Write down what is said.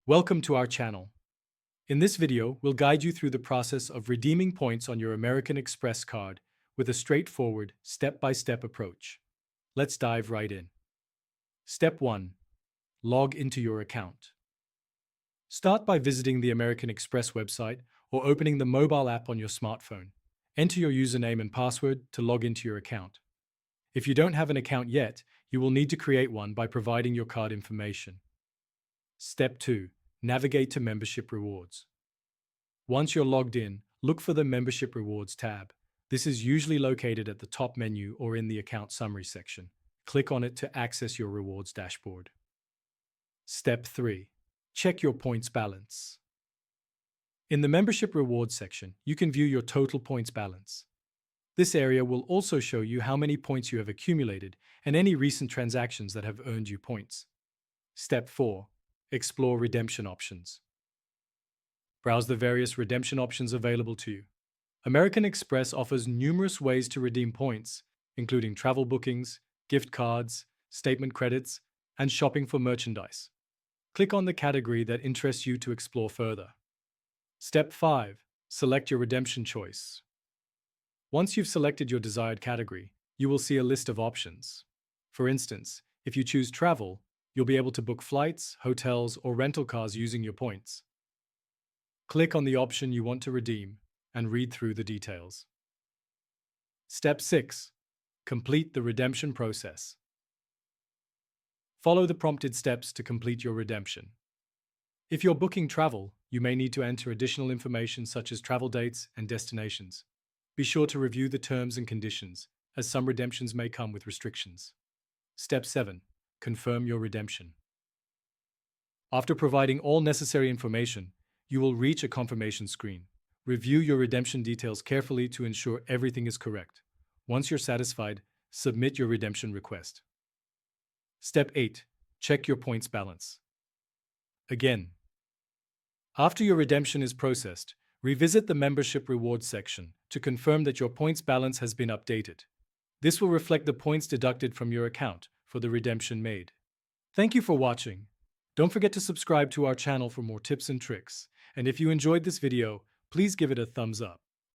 Welcome to our channel. In this video, we'll guide you through the process of redeeming points on your American Express card with a straightforward, step-by-step approach. Let's dive right in. Step 1. Log into your account. Start by visiting the American Express website or opening the mobile app on your smartphone. Enter your username and password to log into your account. If you don't have an account yet, you will need to create one by providing your card information. Step 2. Navigate to Membership Rewards. Once you're logged in, look for the Membership Rewards tab. This is usually located at the top menu or in the Account Summary section. Click on it to access your rewards dashboard. Step 3. Check your points balance. In the Membership Rewards section, you can view your total points balance. This area will also show you how many points you have accumulated and any recent transactions that have earned you points. Step 4. Explore redemption options. Browse the various redemption options available to you. American Express offers numerous ways to redeem points, including travel bookings, gift cards, statement credits, and shopping for merchandise. Click on the category that interests you to explore further. Step 5. Select your redemption choice. Once you've selected your desired category, you will see a list of options. For instance, if you choose travel, you'll be able to book flights, hotels, or rental cars using your points. Click on the option you want to redeem and read through the details. Step 6. Complete the redemption process. Follow the prompted steps to complete your redemption. If you're booking travel, you may need to enter additional information such as travel dates and destinations. Be sure to review the terms and conditions, as some redemptions may come with restrictions. Step 7. Confirm your redemption. After providing all necessary information, you will reach a confirmation screen. Review your redemption details carefully to ensure everything is correct. Once you're satisfied, submit your redemption request. Step 8. Check your points balance. Again, after your redemption is processed, revisit the Membership Rewards section to confirm that your points balance has been updated. This will reflect the points deducted from your account for the redemption made. Thank you for watching. Don't forget to subscribe to our channel for more tips and tricks. And if you enjoyed this video, please give it a thumbs up.